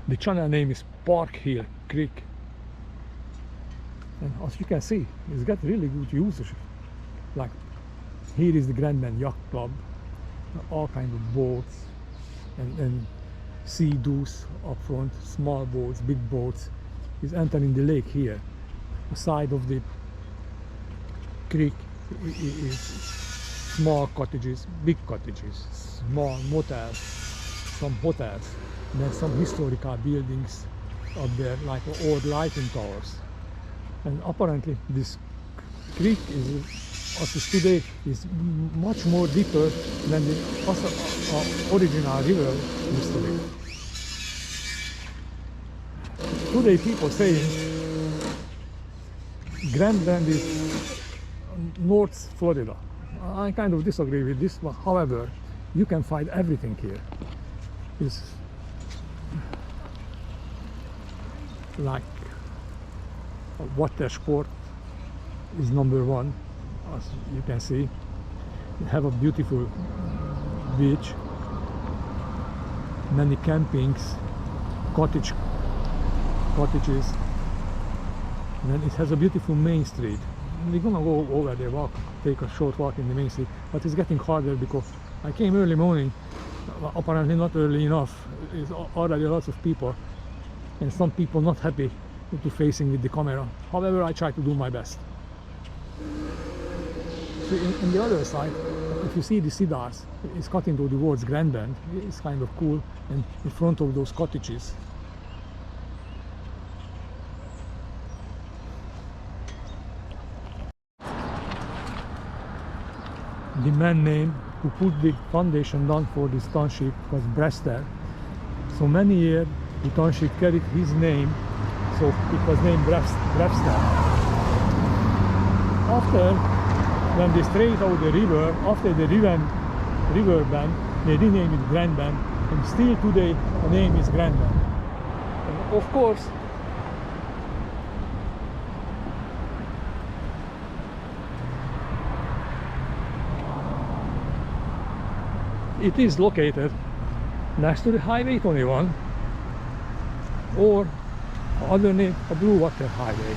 The channel name is Park Hill Creek. And as you can see, it's got really good usage. Like, here is the Grand Bend Yacht Club, all kinds of boats and sea-doos up front, small boats, big boats, is entering the lake here. The side of the creek is small cottages, big cottages, small motels, some hotels, and then some historical buildings up there, like old lighting towers. And apparently this creek is, as is today, is much more deeper than the original river used to be. Today people saying Grand Bend is North Florida. I kind of disagree with this one. However, you can find everything here. It's like water sport is number one, as you can see. You have a beautiful beach, many campings, cottages, and then it has a beautiful main street. We're gonna go over there, take a short walk in the main street, but it's getting harder because I came early morning, apparently not early enough. There's already lots of people, and some people not happy to facing with the camera. However, I try to do my best. So in the other side, if you see the cedars, it's cutting towards Grand Bend. It's kind of cool, and in front of those cottages. The man name who put the foundation down for this township was Brester. So many years the township carried his name, so it was named Brester. After, when they straightened out the river, after the river bend, they renamed it Grand Bend, and still today the name is Grand Bend. And of course, it is located next to the Highway 21, or other name, a Blue Water Highway.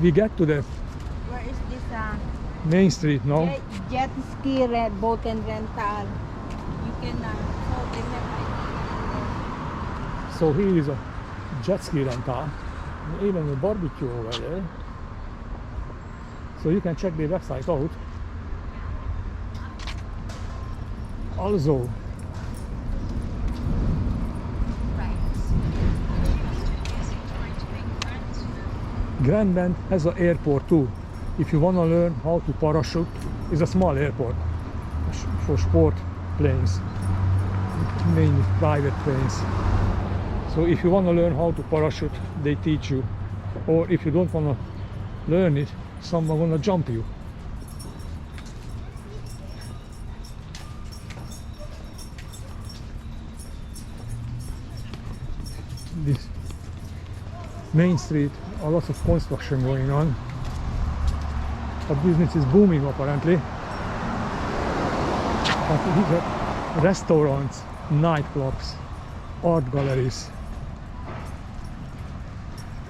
We get to the Where is this main street now. jet ski boat and rental? You can So here is a jet ski rental, even a barbecue over there. So you can check the website out. Also, Grand Bend has an airport too. If you want to learn how to parachute, it's a small airport for sport planes, mainly private planes. So if you want to learn how to parachute, they teach you. Or if you don't want to learn it, someone gonna jump you. This main street, a lot of construction going on. The business is booming apparently. But these are restaurants, nightclubs, art galleries.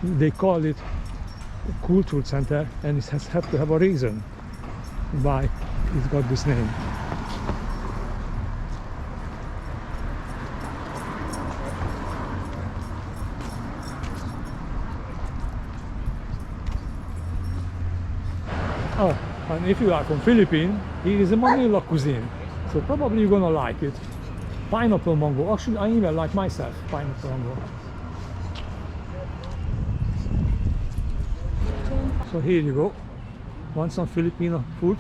They call it a cultural center, and it has to have a reason why it's got this name. Oh, and if you are from Philippines, here is a Manila cuisine, so probably you're gonna like it. Pineapple mango. Actually, I even like myself pineapple mango. So here you go. Want some Filipino food?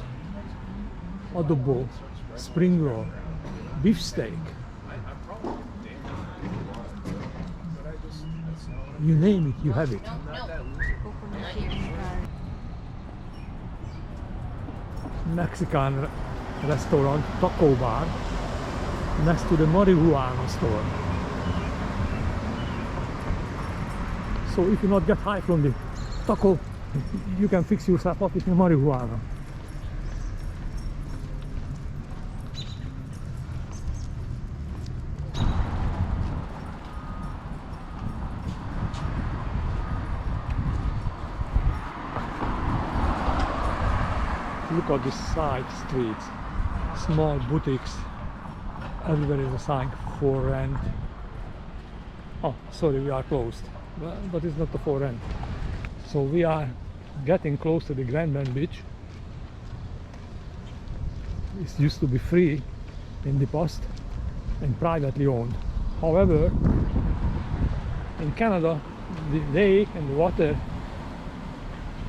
Adobo, spring roll, beef steak. You name it, you have it. Mexican restaurant, taco bar, next to the marijuana store. So if you not get high from the taco, you can fix yourself up with the marijuana. look at this side streets, small boutiques, everywhere is a sign for rent. Oh, sorry, we are closed, but it's not the for rent. So we are getting close to the Grand Bend beach. It used to be free in the past and privately owned. However, in Canada, the lake and the water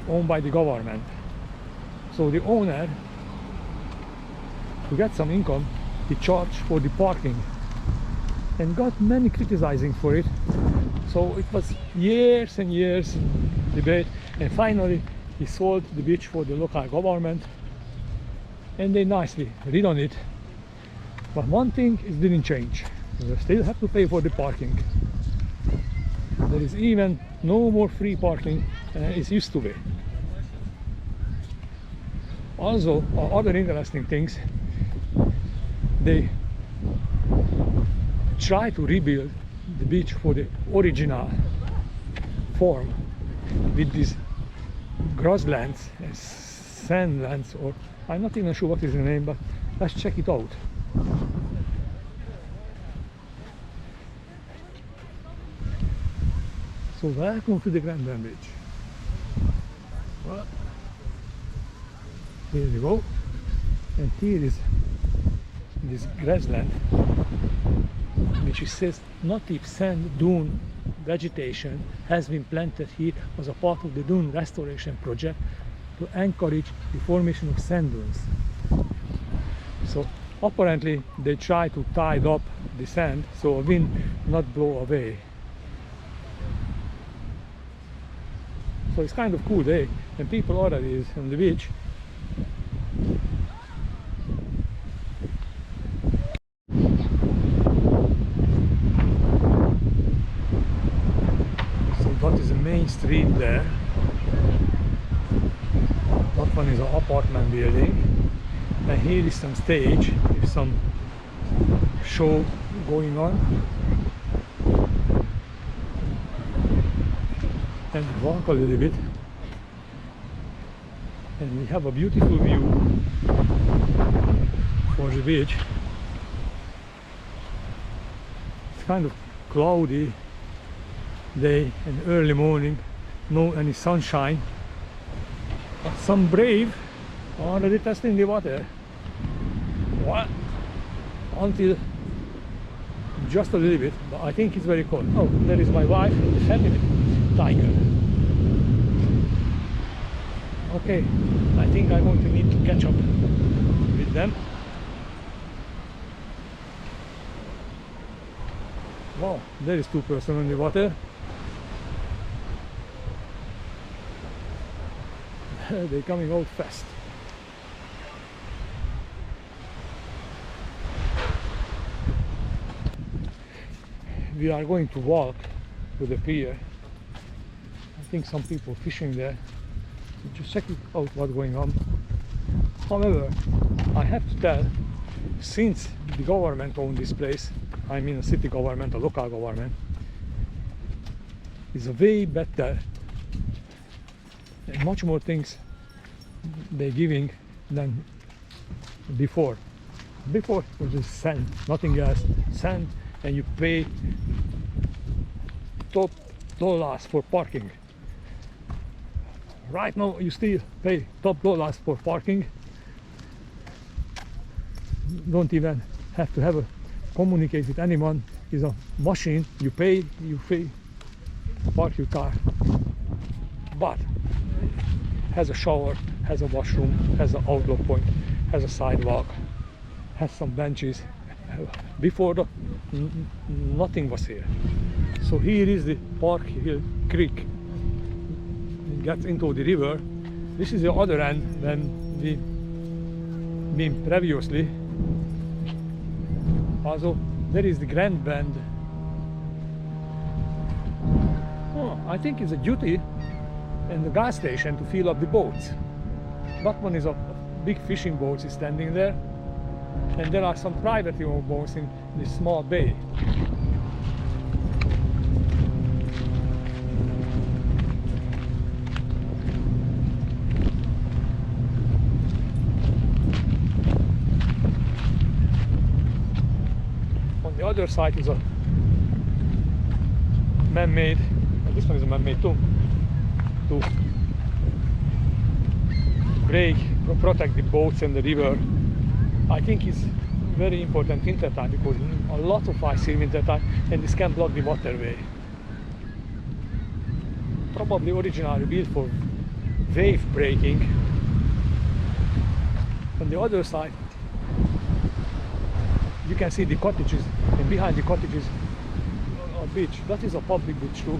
owned by the government. So the owner, to get some income, he charged for the parking and got many criticizing for it. So it was years and years debate, and finally he sold the beach for the local government and they nicely redone it. But one thing, it didn't change. You still have to pay for the parking. There is even no more free parking it used to be. Also, other interesting things, they try to rebuild the beach for the original form with these grasslands and sandlands, or I'm not even sure what is the name, but let's check it out. So welcome to the Grand Bend beach. Well, here we go, and here is this grassland, which it says native sand dune vegetation has been planted here as a part of the dune restoration project to encourage the formation of sand dunes. So apparently they try to tide up the sand so wind not blow away. So it's kind of cool day, and people already is on the beach. So that is the main street there. That one is an apartment building, and here is some stage with some show going on. And walk a little bit, and we have a beautiful view for the beach. It's kind of cloudy day and early morning, no any sunshine, but some brave already testing the water. What? Until just a little bit, but I think it's very cold. Oh, there is my wife and the family tiger. Okay, I think I'm going to need to catch up with them. Wow, there is 2 persons on the water. They're coming out fast. We are going to walk to the pier. I think some people fishing there. Just check out what's going on. However, I have to tell, since the government owned this place, I mean a city government, a local government, is a way better and much more things they're giving than before. Before it was just sand, nothing else, sand, and you pay top dollars for parking. Right now you still pay top dollars for parking. Don't even have to have a communicate with anyone. It's a machine, you pay to park your car. But has a shower, has a washroom, has an outlook point, has a sidewalk, has some benches. Before nothing was here. So here is the Park Hill Creek. It gets into the river. This is the other end than we been previously. Also, there is the Grand Bend. Oh, I think it's a duty and the gas station to fill up the boats. That one is a big fishing boat is standing there, and there are some privately owned boats in this small bay. other side is a man-made, and this one is a man-made too, to protect the boats and the river. I think it's very important winter time because a lot of ice in winter time, and this can block the waterway. Probably originally built for wave breaking. On the other side you can see the cottages, and behind the cottages a beach. That is a public beach too.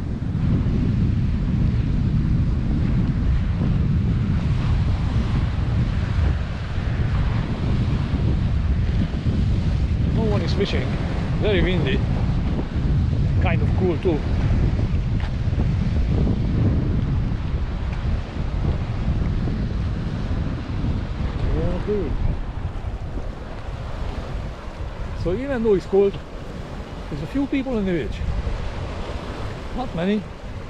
No one is fishing, very windy, kind of cool too. Okay. So even though it's cold, there's a few people in the village. Not many,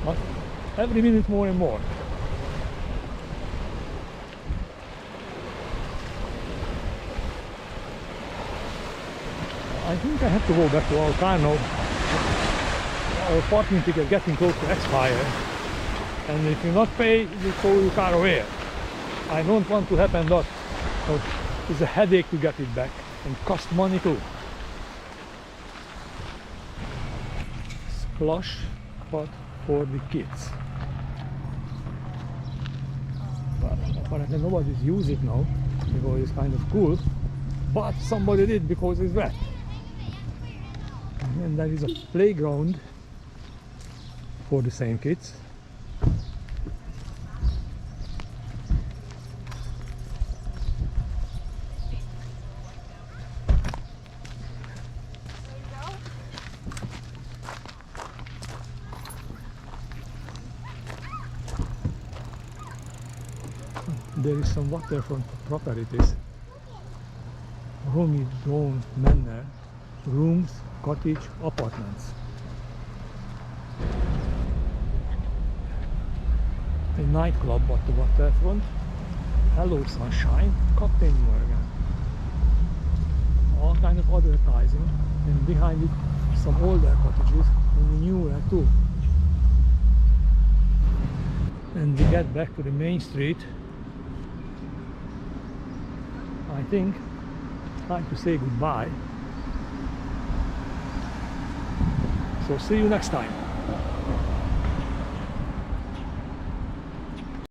but every minute more and more. I think I have to go back to our car now. Our parking ticket getting close to expire, and if you not pay, you throw your car away. I don't want to happen that. So it's a headache to get it back and cost money too. Splash pad for the kids. But apparently nobody's used it now because it's kind of cool. But somebody did because it's wet. And there is a playground for the same kids. There is some waterfront properties. Romy Dawn Manor, rooms, cottage, apartments. A nightclub at the waterfront. Hello Sunshine, Captain Morgan. All kind of advertising, and behind it some older cottages and newer too. And we get back to the main street. I think time to say goodbye. So see you next time.